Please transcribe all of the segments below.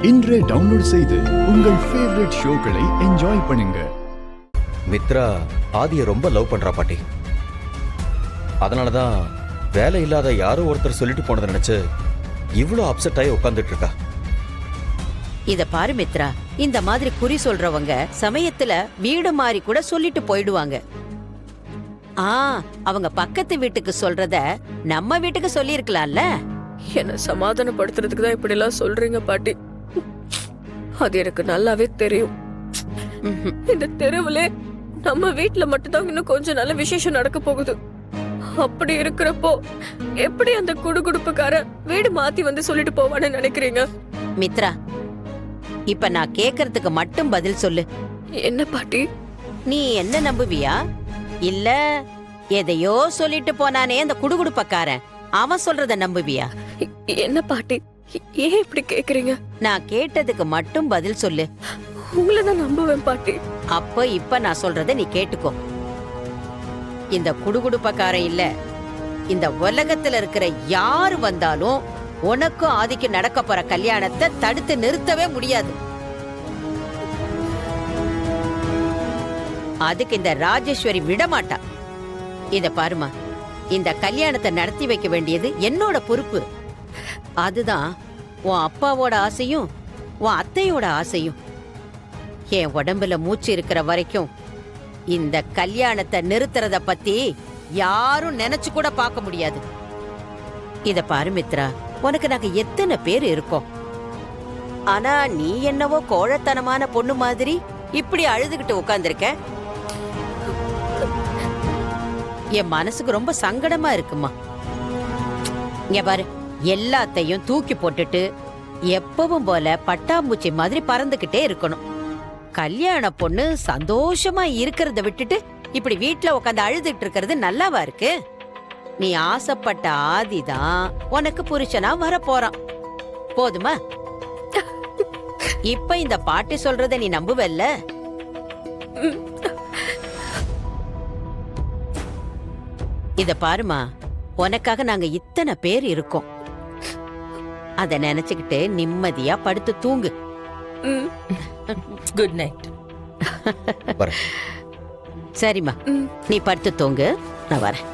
இன்றே டவுன்லோட் செய்து உங்கள் ஃபேவரட் ஷோக்களை என்ஜாய் பண்ணுங்க. மித்ரா ஆதியை ரொம்ப லவ் பண்றா பாட்டி. அதனாலதான் வேலை இல்லாத யாரோ ஒருத்தர் சொல்லிட்டு போனதை நினைச்சு இவ்வளவு அப்செட் ஆகி உட்கார்ந்துட்டு இருக்கா. இத பாரு மித்ரா, இந்த மாதிரி குறி சொல்றவங்க சமயத்துல வீடு மாறி கூட சொல்லிட்டு போயிடுவாங்க. அவங்க பக்கத்து வீட்டுக்கு சொல்றத நம்ம வீட்டுக்கு சொல்லி இருக்கலாம்ல. என்ன சமாதானப்படுத்துறதுக்கு தான் இப்படி எல்லாம் சொல்றீங்க பாட்டி. அது எனக்கு நல்லாவே தெரியும். இந்த தெருவுல நம்ம வீட்டுல மட்டும்தான் இன்னும் கொஞ்சம் நல்ல விசேஷம் நடக்க போகுது. அப்படி இருக்கிறப்போ எப்படி அந்த குடுகுடுப்புக்கார வீடு மாத்தி வந்து சொல்லிட்டு போவான்னு நினைக்கிறீங்க? மித்ரா, இப்ப நான் கேக்குறதுக்கு மட்டும் பதில் சொல்லு. என்ன பாட்டி? நீ என்ன நம்புவியா, இல்ல எதையோ சொல்லிட்டு போனானே அந்த குடுகுடுப்பக்காரன் அவன் சொல்றத நம்புவியா? என்ன பாட்டி, ஏன் இப்படி கேக்குறீங்க? நான் கேட்டதுக்கு மட்டும் பதில் சொல்லு. உங்களை தான் நம்புவேன் பாட்டி. அப்ப இப்ப நான் சொல்றத நீ கேட்டுக்கோ. இந்த குடுகுடுப்பக்காரன் இல்ல, இந்த உலகத்துல இருக்கிற யாரு வந்தாலும் உனக்கும் ஆதிக்கு நடக்க போற கல்யாணத்தை தடுத்து நிறுத்தவே முடியாது. அதுக்கு இந்த ராஜேஸ்வரி விட மாட்டா. இத பாருமா, இந்த கல்யாணத்தை நடத்தி வைக்க வேண்டியது என்னோட பொறுப்பு. அதுதான் உன் அப்பாவோட ஆசையும் உன் அத்தையோட ஆசையும். என் உடம்புல மூச்சு இருக்கிற வரைக்கும் இந்த கல்யாணத்தை நிறுத்துறத பத்தி யாரும் நினைச்சு கூட பார்க்க முடியாது. இத பாரு மித்ரா, உனக்கு நாங்க எத்தனை பேர் இருக்கோம். ஆனா நீ என்னவோ கோழத்தனமான பொண்ணு மாதிரி இப்படி அழுதுகிட்டு உட்கார்ந்திருக்க. என் மனசுக்கு ரொம்ப சங்கடமா இருக்குமா. இங்க பாரு, எல்லாத்தையும் தூக்கி போட்டுட்டு எப்பவும் போல பட்டாம்பூச்சி மாதிரி பறந்துகிட்டே இருக்கணும். கல்யாண பொண்ணு சந்தோஷமா இருக்கிறத விட்டுட்டு இப்படி வீட்டுல உட்காந்து அழுதுட்டு இருக்கிறது நல்லாவா இருக்கு? நீ ஆசைப்பட்ட ஆதிதான் உனக்கு புருஷனா வர போறான். போதுமா? இப்ப இந்த பாட்டி சொல்றத நீ நம்புவல்ல? இத பாருமா, உனக்காக நாங்க இத்தனை பேர் இருக்கோம். அத நினைச்சுக்கிட்டு நிம்மதியா படுத்து தூங்கு. Good night. சரிம்மா, நீ படுத்து தூங்கு, நான் வரேன்.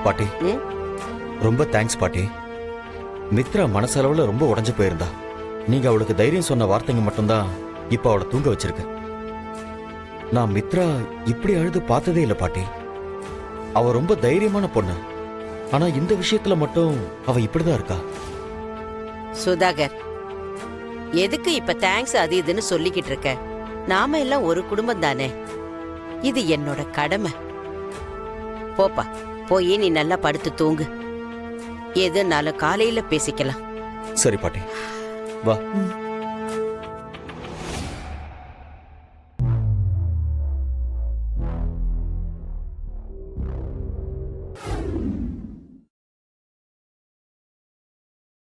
பாட்டி, ரொம்ப தேங்க்ஸ் பாட்டி. மித்ரா மனசளவுல ரொம்ப உடைஞ்சு போயிருந்தா. நீங்க அவளுக்கு தைரியம் சொன்ன வார்த்தைங்க மட்டும்தான் இப்ப அவளை தூங்க வச்சிருக்கு. நான் மித்ரா இப்படி அழுது பார்த்ததே இல்ல பாட்டி. அவ ரொம்ப தைரியமான பொண்ணு. ஆனா இந்த விஷயத்துல மட்டும் அவ இப்படிதான் இருக்கா. சுதாகர், எதுக்கு இப்ப தேங்க்ஸ் அது இதுன்னு சொல்லிக்கிட்டு இருக்க? நாம எல்லாம் ஒரு குடும்பம் தானே. இது என்னோட கடமை. போப்பா, போய் நீ நல்லா படுத்து தூங்கு. எதுனாலும் காலையில பேசிக்கலாம். சரி பாட்டி, வா.